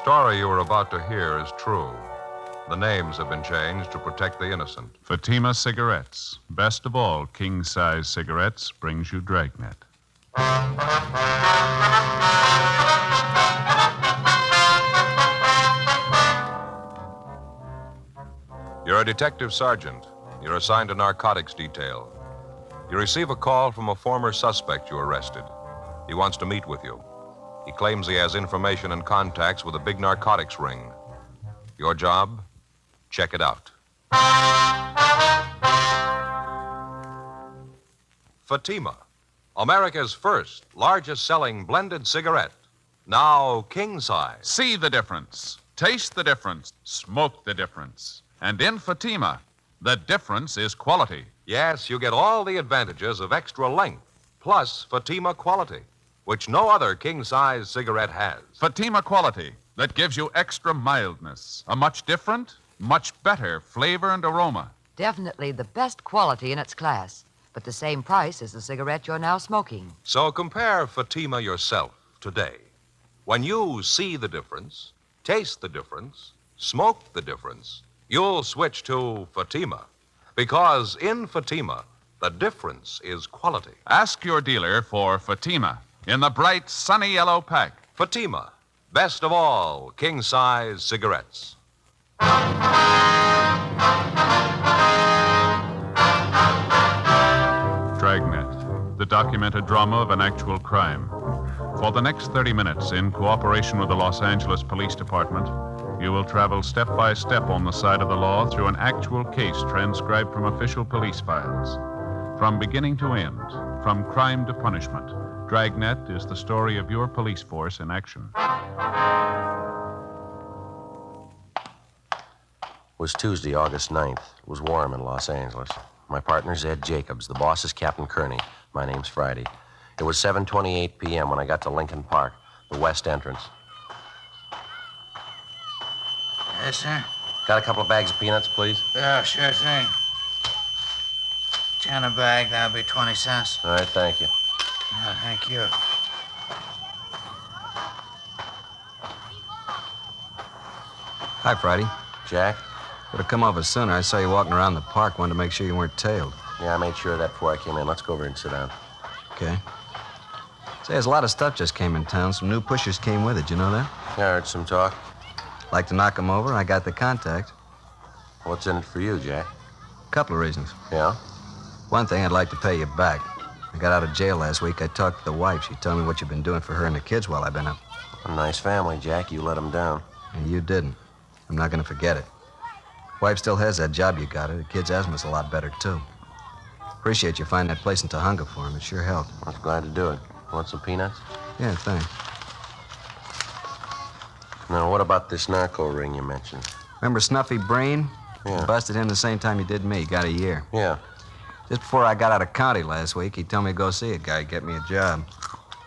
story you are about to hear is true. The names have been changed to protect the innocent. Fatima Cigarettes, best of all king-size cigarettes, brings you Dragnet. You're a detective sergeant. You're assigned to narcotics detail. You receive a call from a former suspect you arrested. He wants to meet with you. He claims he has information and contacts with a big narcotics ring. Your job? Check it out. Fatima, America's first, largest selling blended cigarette. Now king size. See the difference. Taste the difference. Smoke the difference. And in Fatima, the difference is quality. Yes, you get all the advantages of extra length, plus Fatima quality, which no other king-size cigarette has. Fatima quality that gives you extra mildness, a much different, much better flavor and aroma. Definitely the best quality in its class, but the same price as the cigarette you're now smoking. So compare Fatima yourself today. When you see the difference, taste the difference, smoke the difference, you'll switch to Fatima. Because in Fatima, the difference is quality. Ask your dealer for Fatima in the bright, sunny yellow pack. Fatima, best of all king-size cigarettes. Dragnet, the documented drama of an actual crime. For the next 30 minutes, in cooperation with the Los Angeles Police Department, you will travel step by step on the side of the law through an actual case transcribed from official police files. From beginning to end, from crime to punishment, Dragnet is the story of your police force in action. It was Tuesday, August 9th. It was warm in Los Angeles. My partner's Ed Jacobs. The boss is Captain Kearney. My name's Friday. It was 7:28 p.m. when I got to Lincoln Park, the west entrance. Yes, sir? Got a couple of bags of peanuts, please? Yeah, sure thing. 10 a bag, that'll be 20 cents. All right, thank you. Oh, thank you. Hi, Friday. Jack? Would have come over sooner. I saw you walking around the park. Wanted to make sure you weren't tailed. Yeah, I made sure of that before I came in. Let's go over and sit down. Okay. Say, there's a lot of stuff just came in town. Some new pushers came with it. You know that? Yeah, I heard some talk. Like to knock them over? I got the contact. What's in it for you, Jack? Couple of reasons. Yeah? One thing, I'd like to pay you back. I got out of jail last week. I talked to the wife. She told me what you've been doing for her and the kids while I've been up. A nice family, Jack. You let them down. And you didn't. I'm not going to forget it. Wife still has that job you got her. The kid's asthma's a lot better, too. Appreciate you finding that place in Tahunga for him. It sure helped. I was glad to do it. Want some peanuts? Yeah, thanks. Now, what about this narco ring you mentioned? Remember Snuffy Brain? Yeah. Busted him the same time you did me. Got a year. Yeah. Just before I got out of county last week, he told me to go see a guy, get me a job.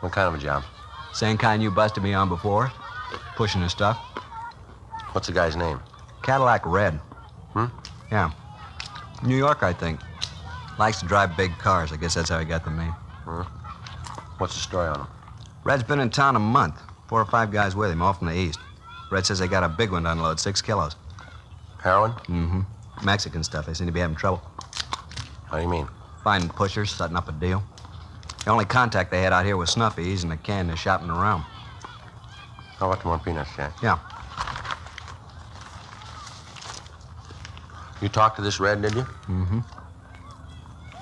What kind of a job? Same kind you busted me on before. Pushing the stuff. What's the guy's name? Cadillac Red. Hmm? Yeah. New York, I think. Likes to drive big cars. I guess that's how he got the name. Huh? What's the story on him? Red's been in town a month. 4 or 5 guys with him, all from the east. Red says they got a big one to unload, 6 kilos. Heroin? Mm-hmm. Mexican stuff. They seem to be having trouble. How do you mean? Finding pushers, setting up a deal. The only contact they had out here was Snuffy. He's in a can. They're shopping around. How about some more peanuts, Jack? Yeah. You talked to this Red, did you? Mm-hmm.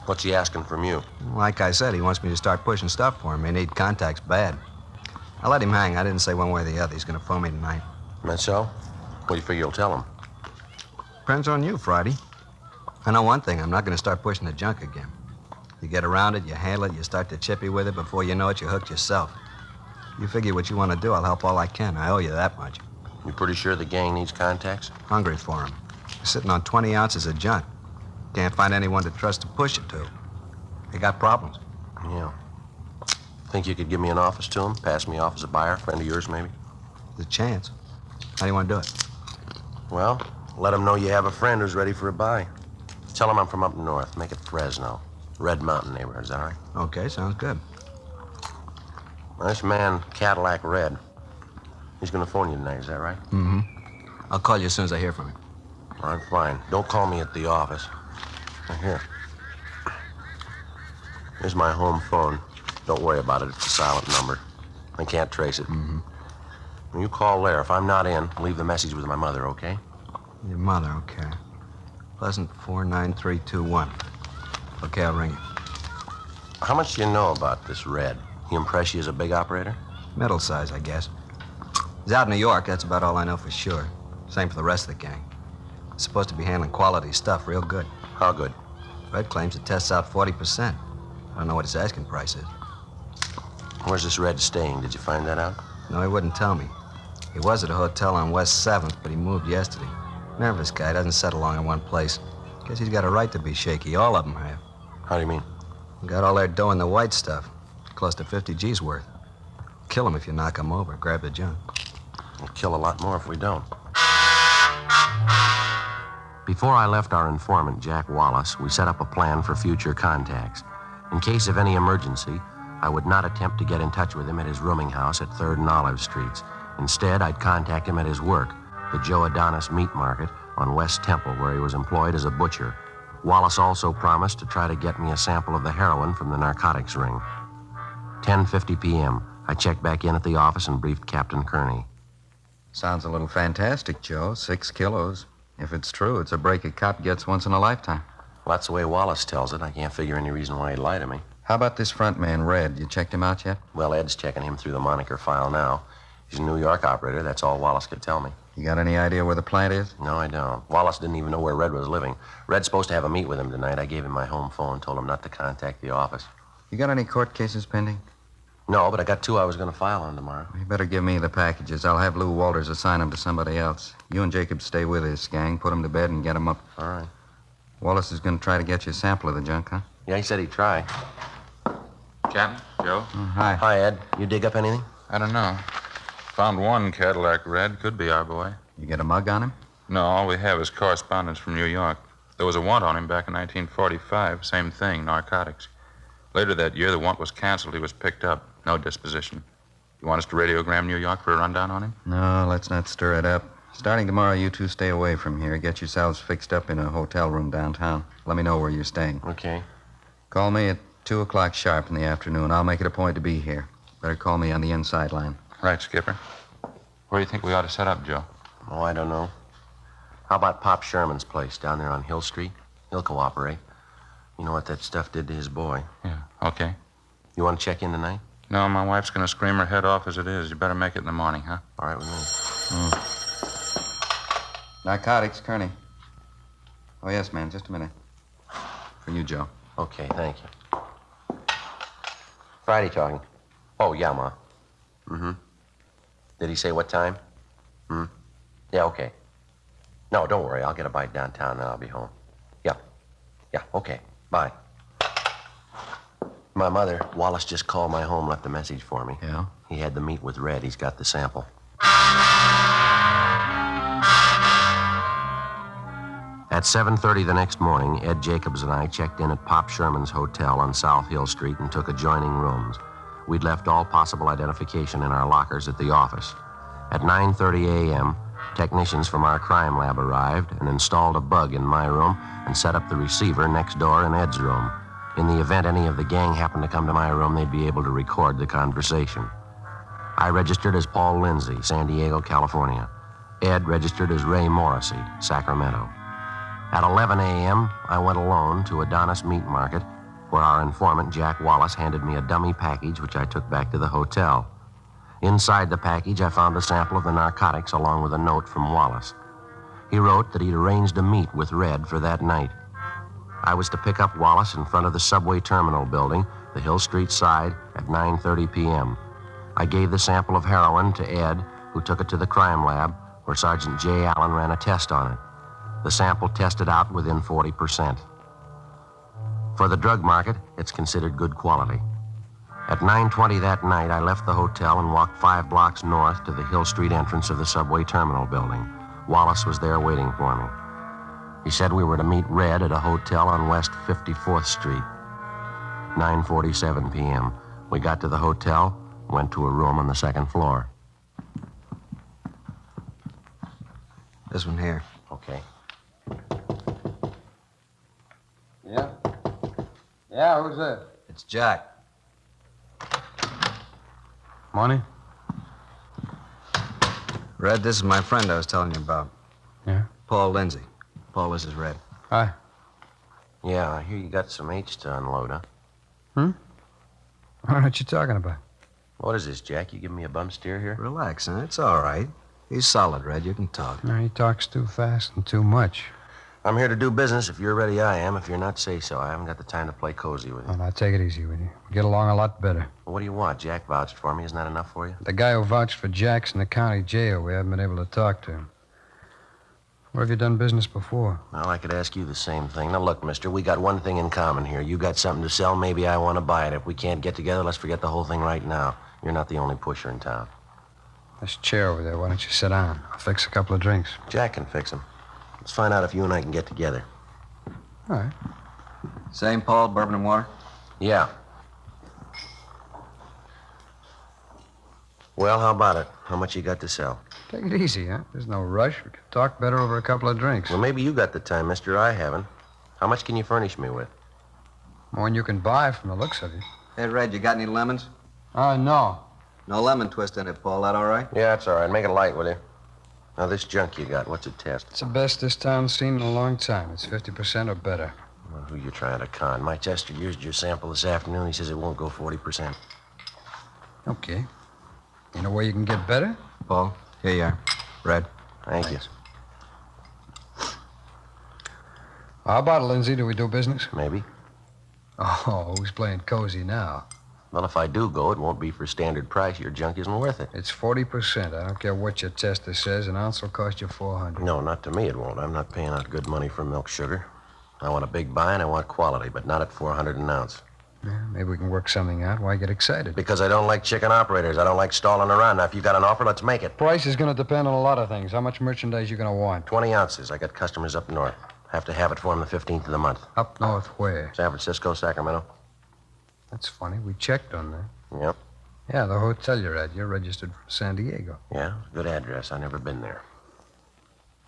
What's he asking from you? Like I said, he wants me to start pushing stuff for him. They need contacts bad. I let him hang. I didn't say one way or the other. He's going to phone me tonight. That's so? What do you figure you'll tell him? Depends on you, Friday. I know one thing. I'm not going to start pushing the junk again. You get around it, you handle it, you start to chippy with it. Before you know it, you're hooked yourself. You figure what you want to do, I'll help all I can. I owe you that much. You pretty sure the gang needs contacts? Hungry for them. They're sitting on 20 ounces of junk. Can't find anyone to trust to push it to. They got problems. Yeah. Think you could give me an office to him? Pass me off as a buyer? Friend of yours, maybe? There's a chance. How do you want to do it? Well, let him know you have a friend who's ready for a buy. Tell him I'm from up north. Make it Fresno. Red Mountain neighborhood. Is that all right? Okay, sounds good. This man, Cadillac Red, He's going to phone you tonight, is that right? Mm-hmm. I'll call you as soon as I hear from him. All right, fine. Don't call me at the office. Now, here. Here's my home phone. Don't worry about it. It's a silent number. I can't trace it. Mm-hmm. When you call there, if I'm not in, leave the message with my mother, okay? Your mother, okay. Pleasant 49321. Okay, I'll ring you. How much do you know about this Red? He impress you as a big operator? Middle size, I guess. He's out in New York, that's about all I know for sure. Same for the rest of the gang. He's supposed to be handling quality stuff real good. How good? Red claims it tests out 40%. I don't know what his asking price is. Where's this Red staying? Did you find that out? No, he wouldn't tell me. He was at a hotel on West 7th, but he moved yesterday. Nervous guy, doesn't settle long in one place. Guess he's got a right to be shaky. All of them have. How do you mean? Got all their dough in the white stuff. Close to 50 G's worth. Kill him if you knock him over. Grab the junk. We'll kill a lot more if we don't. Before I left our informant, Jack Wallace, we set up a plan for future contacts. In case of any emergency, I would not attempt to get in touch with him at his rooming house at 3rd and Olive Streets. Instead, I'd contact him at his work, the Joe Adonis Meat Market on West Temple, where he was employed as a butcher. Wallace also promised to try to get me a sample of the heroin from the narcotics ring. 10:50 p.m., I checked back in at the office and briefed Captain Kearney. Sounds a little fantastic, Joe. 6 kilos. If it's true, it's a break a cop gets once in a lifetime. Well, that's the way Wallace tells it. I can't figure any reason why he'd lie to me. How about this front man, Red? You checked him out yet? Well, Ed's checking him through the moniker file now. He's a New York operator. That's all Wallace could tell me. You got any idea where the plant is? No, I don't. Wallace didn't even know where Red was living. Red's supposed to have a meet with him tonight. I gave him my home phone, told him not to contact the office. You got any court cases pending? No, but I got 2 I was going to file on tomorrow. You better give me the packages. I'll have Lou Walters assign them to somebody else. You and Jacob stay with this gang, put them to bed, and get them up. All right. Wallace is going to try to get you a sample of the junk, huh? Yeah, he said he'd try. Captain, Joe? Oh, hi. Hi, Ed. You dig up anything? I don't know. Found one Cadillac Red. Could be our boy. You get a mug on him? No, all we have is correspondence from New York. There was a warrant on him back in 1945. Same thing, narcotics. Later that year, the warrant was canceled. He was picked up. No disposition. You want us to radiogram New York for a rundown on him? No, let's not stir it up. Starting tomorrow, you two stay away from here. Get yourselves fixed up in a hotel room downtown. Let me know where you're staying. Okay. Call me at 2 o'clock sharp in the afternoon. I'll make it a point to be here. Better call me on the inside line. Right, Skipper. Where do you think we ought to set up, Joe? Oh, I don't know. How about Pop Sherman's place down there on Hill Street? He'll cooperate. You know what that stuff did to his boy. Yeah, okay. You want to check in tonight? No, my wife's going to scream her head off as it is. You better make it in the morning, huh? All right with me. Narcotics, Kearney. Oh, yes, man. Just a minute. For you, Joe. Okay, thank you. Friday talking. Oh, yeah, Ma. Mm-hmm. Did he say what time? Yeah, okay. No, don't worry. I'll get a bite downtown and I'll be home. Yeah. Yeah, okay. Bye. My mother, Wallace just called my home, left a message for me. Yeah? He had the meet with Red. He's got the sample. At 7:30 the next morning, Ed Jacobs and I checked in at Pop Sherman's hotel on South Hill Street and took adjoining rooms. We'd left all possible identification in our lockers at the office. At 9:30 a.m., technicians from our crime lab arrived and installed a bug in my room and set up the receiver next door in Ed's room. In the event any of the gang happened to come to my room, they'd be able to record the conversation. I registered as Paul Lindsay, San Diego, California. Ed registered as Ray Morrissey, Sacramento. At 11 a.m., I went alone to Adonis Meat Market, where our informant, Jack Wallace, handed me a dummy package which I took back to the hotel. Inside the package, I found a sample of the narcotics along with a note from Wallace. He wrote that he'd arranged a meet with Red for that night. I was to pick up Wallace in front of the subway terminal building, the Hill Street side, at 9:30 p.m. I gave the sample of heroin to Ed, who took it to the crime lab, where Sergeant J. Allen ran a test on it. The sample tested out within 40%. For the drug market, it's considered good quality. At 9:20 that night, I left the hotel and walked 5 blocks north to the Hill Street entrance of the subway terminal building. Wallace was there waiting for me. He said we were to meet Red at a hotel on West 54th Street. 9:47 p.m. We got to the hotel, went to a room on the 2nd floor. This one here. Okay. Yeah? Yeah, who's that? It's Jack. Money? Red, this is my friend I was telling you about. Yeah? Paul Lindsay. Paul, this is Red. Hi. Yeah, I hear you got some H to unload, huh? What you talking about? What is this, Jack? You giving me a bum steer here? Relax, huh? It's all right. He's solid, Red. You can talk. No, he talks too fast and too much. I'm here to do business. If you're ready, I am. If you're not, say so. I haven't got the time to play cozy with you. Oh, now, take it easy with you. We get along a lot better. What do you want? Jack vouched for me. Isn't that enough for you? The guy who vouched for Jack's in the county jail. We haven't been able to talk to him. Where have you done business before? Well, I could ask you the same thing. Now, look, mister, we got one thing in common here. You got something to sell. Maybe I want to buy it. If we can't get together, let's forget the whole thing right now. You're not the only pusher in town. This chair over there, why don't you sit down? I'll fix a couple of drinks. Jack can fix them. Let's find out if you and I can get together. All right. Same, Paul, bourbon and water? Yeah. Well, how about it? How much you got to sell? Take it easy, huh? There's no rush. We can talk better over a couple of drinks. Well, maybe you got the time, mister. I haven't. How much can you furnish me with? More than you can buy from the looks of you. Hey, Red, you got any lemons? No. No lemon twist in it, Paul. That all right? Yeah, it's all right. Make it light, will you? Now, this junk you got, what's it test? It's the best this town's seen in a long time. It's 50% or better. Well, who you trying to con? My tester used your sample this afternoon. He says it won't go 40%. Okay. You know where you can get better? Paul, here you are. Red. Thank Thanks. you. How about it, Lindsay? Do we do business? Maybe. Oh, who's playing cozy now? Well, if I do go, it won't be for standard price. Your junk isn't worth it. It's 40%. I don't care what your tester says. An ounce will cost you $400. No, not to me it won't. I'm not paying out good money for milk sugar. I want a big buy and I want quality, but not at $400 an ounce. Yeah, maybe we can work something out. Why get excited? Because I don't like chicken operators. I don't like stalling around. Now, if you got an offer, let's make it. Price is going to depend on a lot of things. How much merchandise you going to want? 20 ounces. I got customers up north. Have to have it for them the 15th of the month. Up north where? San Francisco, Sacramento. That's funny. We checked on that. Yep. Yeah, the hotel you're at. You're registered from San Diego. Yeah, good address. I never been there.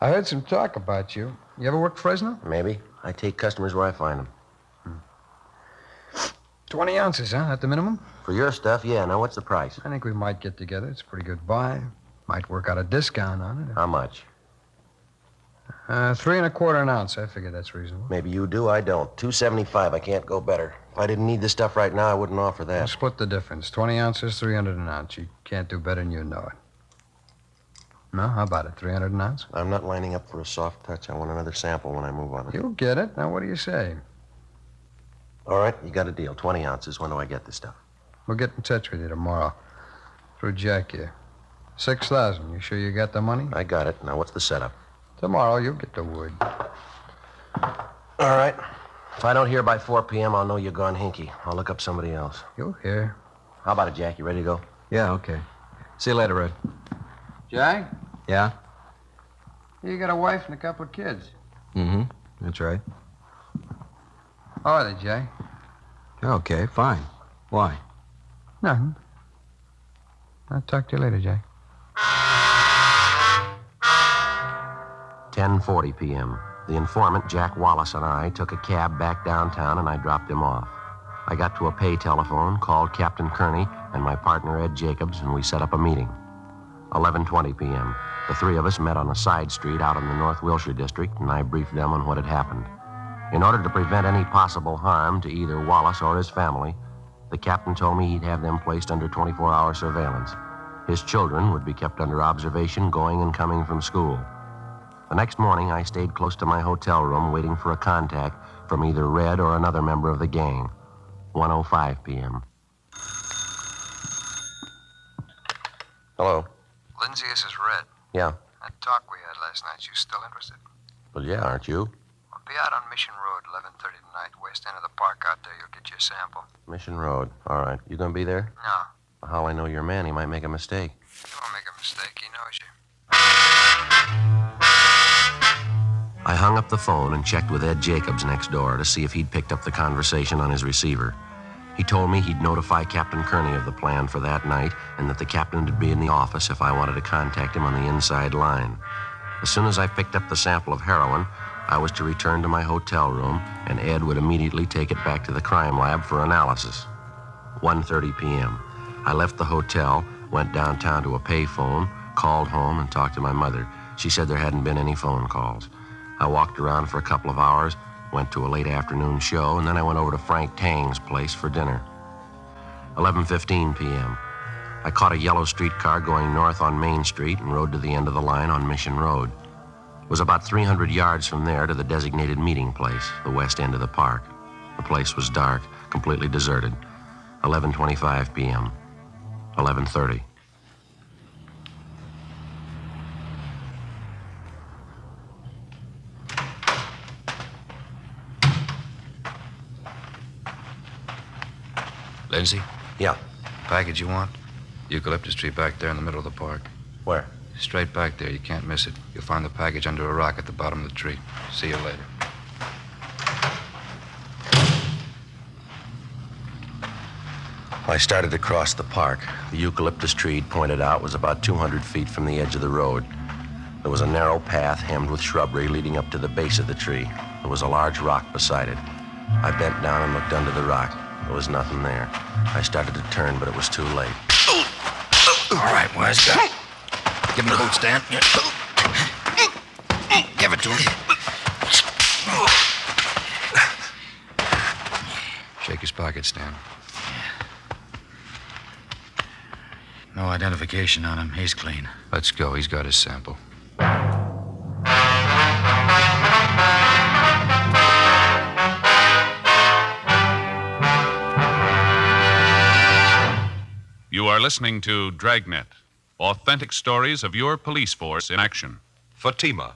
I heard some talk about you. You ever worked Fresno? Maybe. I take customers where I find them. 20 ounces, huh? At the minimum? For your stuff, yeah. Now, what's the price? I think we might get together. It's a pretty good buy. Might work out a discount on it. How much? 3 1/4 an ounce. I figure that's reasonable. Maybe you do, I don't. $2.75. I can't go better. If I didn't need this stuff right now, I wouldn't offer We'll that. split the difference. 20 ounces, 300 an ounce. You can't do better than you know it. No? How about it? 300 an ounce? I'm not lining up for a soft touch. I want another sample when I move on. You'll get it. Now, what do you say? All right, you got a deal. 20 ounces. When do I get this stuff? We'll get in touch with you tomorrow. Through Jack here. 6,000. You sure you got the money? I got it. Now, what's the setup? Tomorrow, you'll get the word. All right. If I don't hear by 4 p.m., I'll know you're gone hinky. I'll look up somebody else. You'll hear. How about it, Jack? You ready to go? Yeah, okay. See you later, Red. Jack? Yeah? You got a wife and a couple of kids. Mm-hmm. That's right. How are they, Jack? Okay, fine. Why? Nothing. I'll talk to you later, Jack. 10:40 p.m. The informant, Jack Wallace, and I took a cab back downtown, and I dropped him off. I got to a pay telephone, called Captain Kearney and my partner, Ed Jacobs, and we set up a meeting. 11:20 p.m. The three of us met on a side street out in the North Wilshire district, and I briefed them on what had happened. In order to prevent any possible harm to either Wallace or his family, the captain told me he'd have them placed under 24-hour surveillance. His children would be kept under observation going and coming from school. The next morning, I stayed close to my hotel room waiting for a contact from either Red or another member of the gang. 1:05 p.m. Hello? Lindsay, this is Red. Yeah. That talk we had last night, you still interested? Well, yeah, aren't you? We'll be out on Mission Road, 11:30 tonight, west end of the park out there. You'll get your sample. Mission Road. All right. You gonna be there? No, Well, how'll I know your man? He might make a mistake. you won't make a mistake. He knows you. I hung up the phone and checked with Ed Jacobs next door to see if he'd picked up the conversation on his receiver. He told me he'd notify Captain Kearney of the plan for that night and that the captain would be in the office if I wanted to contact him on the inside line. As soon as I picked up the sample of heroin, I was to return to my hotel room, and Ed would immediately take it back to the crime lab for analysis. 1:30 p.m. I left the hotel, went downtown to a payphone, called home, and talked to my mother. She said there hadn't been any phone calls. I walked around for a couple of hours, went to a late afternoon show, and then I went over to Frank Tang's place for dinner. 11:15 p.m. I caught a yellow streetcar going north on Main Street and rode to the end of the line on Mission Road. It was about 300 yards from there to the designated meeting place, the west end of the park. The place was dark, completely deserted. 11:25 p.m. 11:30. Lindsay? Yeah. Package you want? Eucalyptus tree back there in the middle of the park. Where? Straight back there. You can't miss it. You'll find the package under a rock at the bottom of the tree. See you later. I started to cross the park. The eucalyptus tree he'd pointed out was about 200 feet from the edge of the road. There was a narrow path hemmed with shrubbery leading up to the base of the tree. There was a large rock beside it. I bent down and looked under the rock. There was nothing there. I started to turn, but it was too late. All right, wise guy. Give him the boot stand. Give it to him. Shake his pocket, Stan. No identification on him. He's clean. Let's go. He's got his sample. You are listening to Dragnet, authentic stories of your police force in action. Fatima,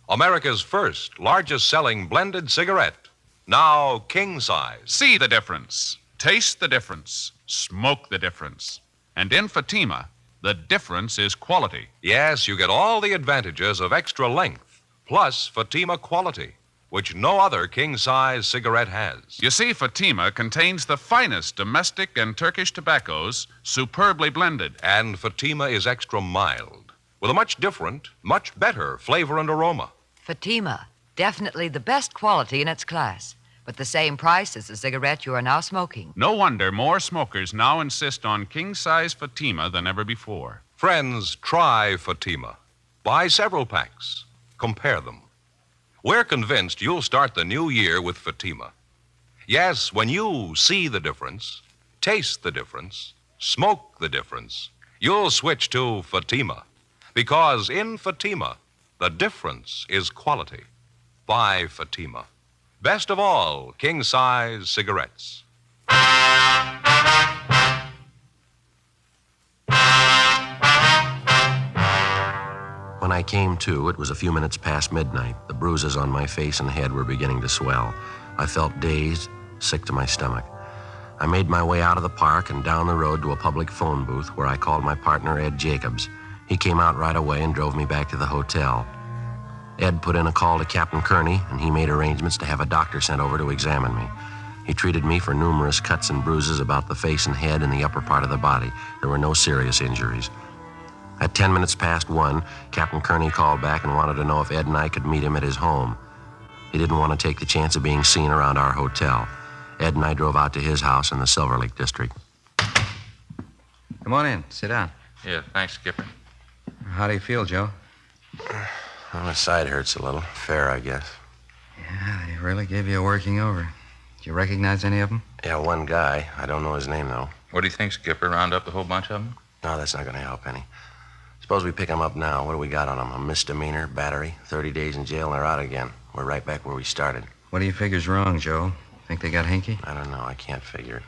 America's first, largest-selling blended cigarette. Now king size. See the difference, taste the difference, smoke the difference. And in Fatima, the difference is quality. Yes, you get all the advantages of extra length, plus Fatima quality, which no other king-size cigarette has. You see, Fatima contains the finest domestic and Turkish tobaccos, superbly blended. And Fatima is extra mild, with a much different, much better flavor and aroma. Fatima, definitely the best quality in its class, but the same price as the cigarette you are now smoking. No wonder more smokers now insist on king-size Fatima than ever before. Friends, try Fatima. Buy several packs. Compare them. We're convinced you'll start the new year with Fatima. Yes, when you see the difference, taste the difference, smoke the difference, you'll switch to Fatima. Because in Fatima, the difference is quality. Buy Fatima. Best of all, king-size cigarettes. When I came to, it was a few minutes past midnight. The bruises on my face and head were beginning to swell. I felt dazed, sick to my stomach. I made my way out of the park and down the road to a public phone booth where I called my partner, Ed Jacobs. He came out right away and drove me back to the hotel. Ed put in a call to Captain Kearney, and he made arrangements to have a doctor sent over to examine me. He treated me for numerous cuts and bruises about the face and head and the upper part of the body. There were no serious injuries. At 10 minutes past 1, Captain Kearney called back and wanted to know if Ed and I could meet him at his home. He didn't want to take the chance of being seen around our hotel. Ed and I drove out to his house in the Silver Lake district. Come on in. Sit down. Yeah, thanks, Skipper. How do you feel, Joe? Well, my side hurts a little. Fair, I guess. Yeah, they really gave you a working over. Did you recognize any of them? Yeah, one guy. I don't know his name, though. What do you think, Skipper? Round up the whole bunch of them? No, that's not going to help any. Suppose we pick him up now. What do we got on him? A misdemeanor, battery, 30 days in jail, and they're out again. We're right back where we started. What do you figure's wrong, Joe? Think they got hinky? I don't know. I can't figure it.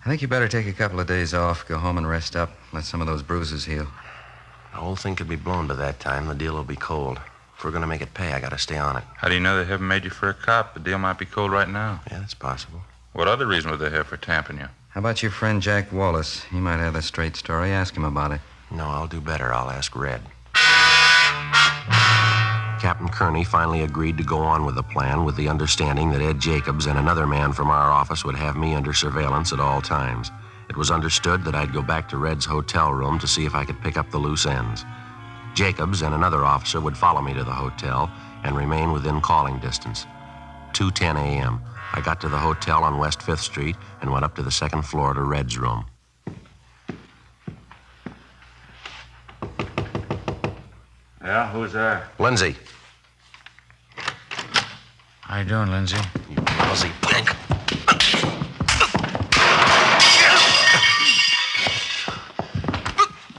I think you better take a couple of days off, go home and rest up, let some of those bruises heal. The whole thing could be blown by that time. The deal will be cold. If we're going to make it pay, I got to stay on it. How do you know they haven't made you for a cop? The deal might be cold right now. Yeah, that's possible. What other reason would they have for tamping you? How about your friend Jack Wallace? He might have the straight story. Ask him about it. No, I'll do better. I'll ask Red. Captain Kearney finally agreed to go on with the plan with the understanding that Ed Jacobs and another man from our office would have me under surveillance at all times. It was understood that I'd go back to Red's hotel room to see if I could pick up the loose ends. Jacobs and another officer would follow me to the hotel and remain within calling distance. 2:10 a.m. I got to the hotel on West 5th Street and went up to the second floor to Red's room. Yeah, who's there? Lindsay. How you doing, Lindsay? You lousy pink.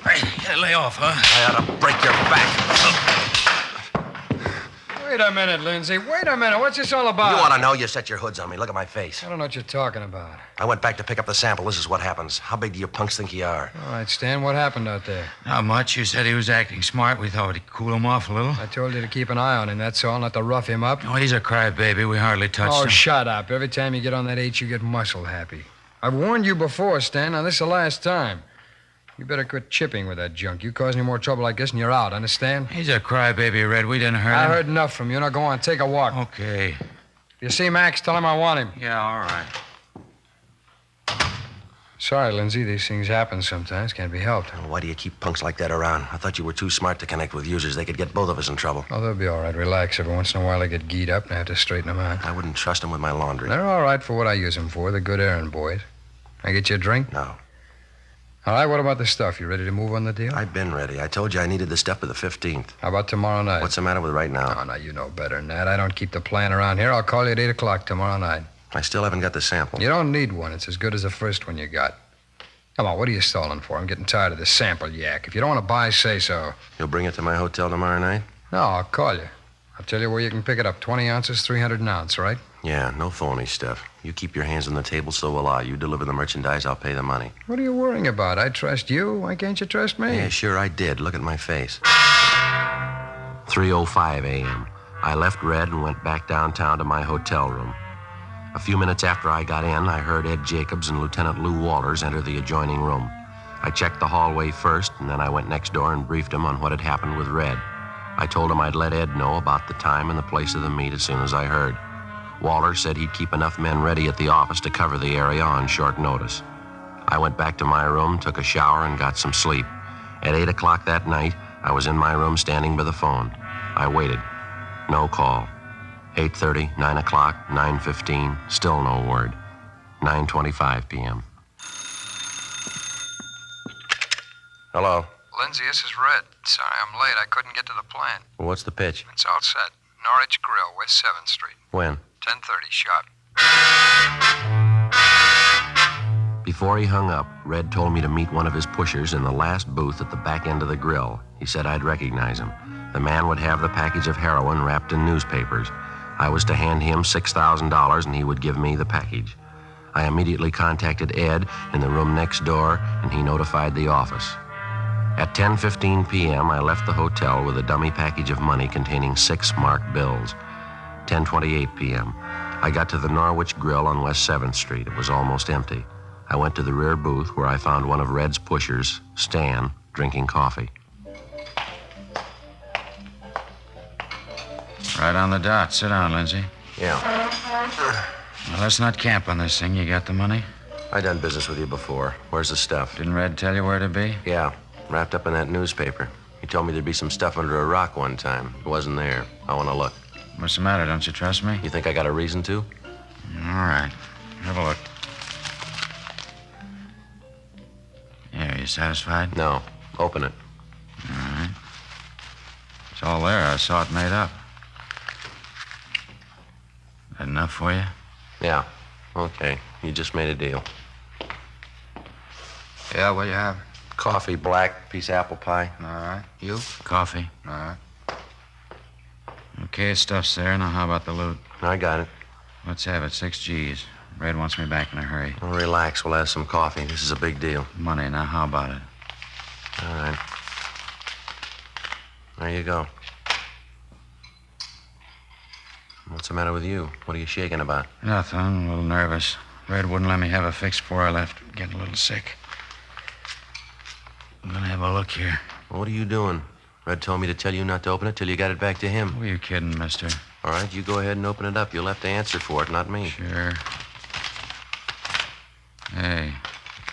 Hey, lay off, huh? I ought to break your back. Wait a minute, Lindsay. Wait a minute. What's this all about? You want to know? You set your hoods on me. Look at my face. I don't know what you're talking about. I went back to pick up the sample. This is what happens. How big do you punks think you are? All right, Stan, what happened out there? Not much. You said he was acting smart. We thought we'd cool him off a little. I told you to keep an eye on him, that's all, not to rough him up. Oh, he's a crybaby. We hardly touched Oh, him. shut up. Every time you get on that H, you get muscle happy. I've warned you before, Stan. Now, this is the last time. You better quit chipping with that junk. You cause any more trouble like this, and you're out, understand? He's a crybaby, Red. We didn't hurt him. I heard enough from you. Now go on, take a walk. Okay. If you see Max, tell him I want him. Yeah, all right. Sorry, Lindsay. These things happen sometimes. Can't be helped. Why do you keep punks like that around? I thought you were too smart to connect with users. They could get both of us in trouble. Oh, they'll be all right. Relax. Every once in a while, they get geed up, and I have to straighten them out. I wouldn't trust them with my laundry. They're all right for what I use them for. They're good errand boys. I get you a drink? No. All right, what about the stuff? You ready to move on the deal? I've been ready. I told you I needed the stuff for the 15th. How about tomorrow night? What's the matter with right now? Oh, now, you know better than that. I don't keep the plan around here. I'll call you at 8 o'clock tomorrow night. I still haven't got the sample. You don't need one. It's as good as the first one you got. Come on, what are you stalling for? I'm getting tired of this sample yak. If you don't want to buy, say so. You'll bring it to my hotel tomorrow night? No, I'll call you. I'll tell you where you can pick it up. 20 ounces, 300 an ounce, right? Yeah, no phony stuff. You keep your hands on the table, so will I. You deliver the merchandise, I'll pay the money. What are you worrying about? I trust you. Why can't you trust me? Yeah, sure I did. Look at my face. 3:05 a.m. I left Red and went back downtown to my hotel room. A few minutes after I got in, I heard Ed Jacobs and Lieutenant Lou Walters enter the adjoining room. I checked the hallway first, and then I went next door and briefed him on what had happened with Red. I told him I'd let Ed know about the time and the place of the meet as soon as I heard. Walters said he'd keep enough men ready at the office to cover the area on short notice. I went back to my room, took a shower, and got some sleep. At 8 o'clock that night, I was in my room standing by the phone. I waited. No call. 8:30, 9 o'clock, 9:15, still no word. 9:25 p.m. Hello. Lindsay, this is Red. Sorry I'm late. I couldn't get to the plant. Well, what's the pitch? It's all set. Norwich Grill, West 7th Street. When? 10:30 sharp. Before he hung up, Red told me to meet one of his pushers in the last booth at the back end of the grill. He said I'd recognize him. The man would have the package of heroin wrapped in newspapers. I was to hand him $6,000 and he would give me the package. I immediately contacted Ed in the room next door and he notified the office. At 10:15 p.m., I left the hotel with a dummy package of money containing 6 marked bills. 10:28 p.m. I got to the Norwich Grill on West 7th Street. It was almost empty. I went to the rear booth where I found one of Red's pushers, Stan, drinking coffee. Right on the dot. Sit down, Lindsay. Yeah. Well, let's not camp on this thing. You got the money? I done business with you before. Where's the stuff? Didn't Red tell you where to be? Yeah, wrapped up in that newspaper. He told me there'd be some stuff under a rock one time. It wasn't there. I want to look. What's the matter? Don't you trust me? You think I got a reason to? All right. Have a look. Yeah, you satisfied? No. Open it. All right. It's all there. I saw it made up. That enough for you? Yeah. Okay. You just made a deal. Yeah, what do you have? Coffee, black, piece of apple pie. All right. You? Coffee. All right. Okay, stuff's there. Now, how about the loot? I got it. Let's have it. 6 G's. Red wants me back in a hurry. Well, relax. We'll have some coffee. This is a big deal. Money. Now, how about it? All right. There you go. What's the matter with you? What are you shaking about? Nothing. I'm a little nervous. Red wouldn't let me have a fix before I left. Getting a little sick. I'm gonna have a look here. What are you doing? Red told me to tell you not to open it till you got it back to him. Who are you kidding, mister? All right, you go ahead and open it up. You'll have to answer for it, not me. Sure. Hey,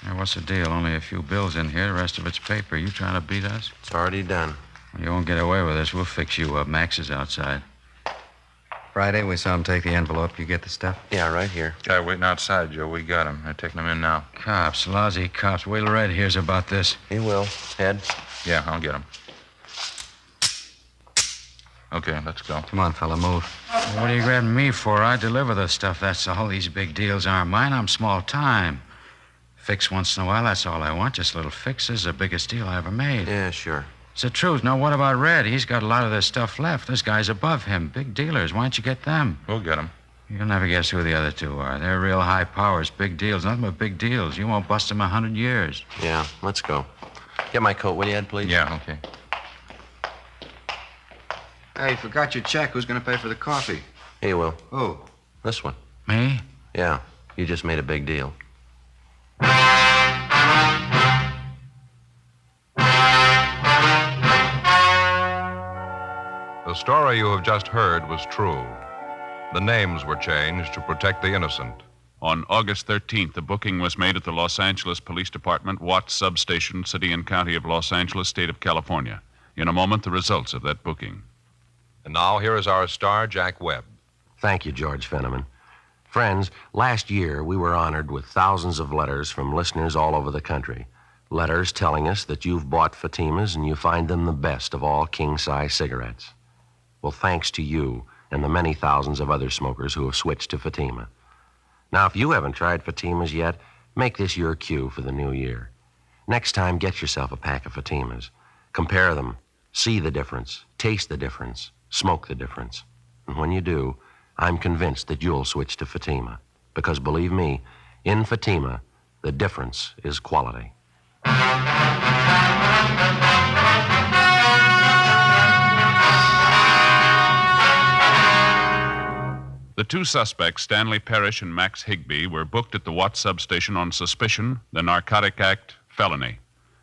now what's the deal? Only a few bills in here. The rest of it's paper. You trying to beat us? It's already done. You won't get away with this. We'll fix you up. Max is outside. Friday, we saw him take the envelope. You get the stuff? Yeah, right here. Guy waiting outside, Joe. We got him. They're taking him in now. Cops, lousy cops. Wait till Red hears about this. He will. Ed? Yeah, I'll get him. Okay, let's go. Come on, fella, move. Well, what are you grabbing me for? I deliver the stuff, that's all. These big deals aren't mine. I'm small time. Fix once in a while, that's all I want. Just little fixes. The biggest deal I ever made. Yeah, sure. It's the truth. Now, what about Red? He's got a lot of this stuff left. This guy's above him. Big dealers. Why don't you get them? We'll get him. You'll never guess who the other two are. They're real high powers. Big deals. Nothing but big deals. You won't bust them 100 years. Yeah, let's go. Get my coat, will you, Ed, please? Yeah, okay. Hey, you forgot your check. Who's going to pay for the coffee? Here you will. Who? This one. Me? Yeah, you just made a big deal. The story you have just heard was true. The names were changed to protect the innocent. On August 13th, the booking was made at the Los Angeles Police Department, Watts Substation, City and County of Los Angeles, State of California. In a moment, the results of that booking. And now, here is our star, Jack Webb. Thank you, George Fenneman. Friends, last year we were honored with thousands of letters from listeners all over the country. Letters telling us that you've bought Fatimas and you find them the best of all king-size cigarettes. Well, thanks to you and the many thousands of other smokers who have switched to Fatima. Now, if you haven't tried Fatimas yet, make this your cue for the new year. Next time, get yourself a pack of Fatimas. Compare them. See the difference. Taste the difference. Smoke the difference. And when you do, I'm convinced that you'll switch to Fatima. Because believe me, in Fatima, the difference is quality. The two suspects, Stanley Parrish and Max Higbee, were booked at the Watts substation on suspicion, the Narcotic Act, felony.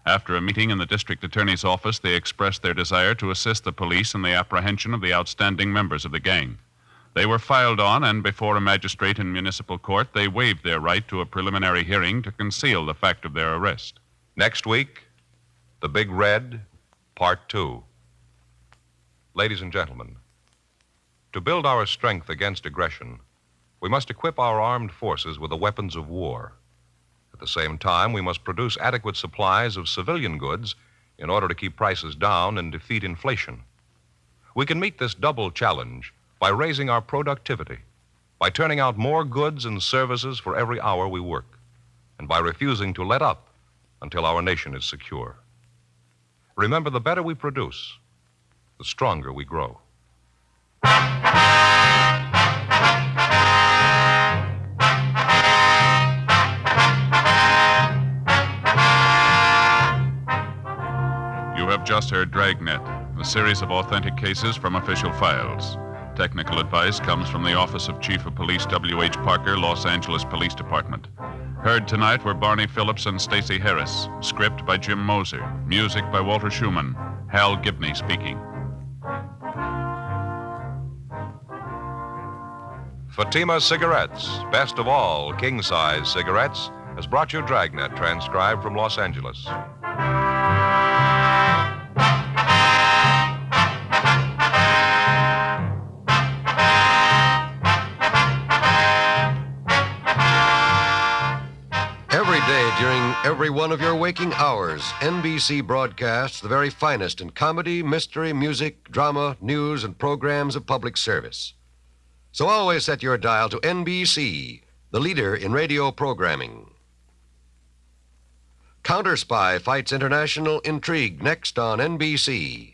After a meeting in the district attorney's office, they expressed their desire to assist the police in the apprehension of the outstanding members of the gang. They were filed on, and before a magistrate in municipal court, they waived their right to a preliminary hearing to conceal the fact of their arrest. Next week, The Big Red, Part 2. Ladies and gentlemen, to build our strength against aggression, we must equip our armed forces with the weapons of war. At the same time, we must produce adequate supplies of civilian goods in order to keep prices down and defeat inflation. We can meet this double challenge by raising our productivity, by turning out more goods and services for every hour we work, and by refusing to let up until our nation is secure. Remember, the better we produce, the stronger we grow. You have just heard Dragnet, a series of authentic cases from official files. Technical advice comes from the Office of Chief of Police W.H. Parker, Los Angeles Police Department. Heard tonight were Barney Phillips and Stacey Harris. Script by Jim Moser. Music by Walter Schumann. Hal Gibney speaking. Fatima Cigarettes, best of all king-size cigarettes, has brought you Dragnet, transcribed from Los Angeles. Every day during every one of your waking hours, NBC broadcasts the very finest in comedy, mystery, music, drama, news, and programs of public service. So always set your dial to NBC, the leader in radio programming. Counter Spy fights international intrigue next on NBC.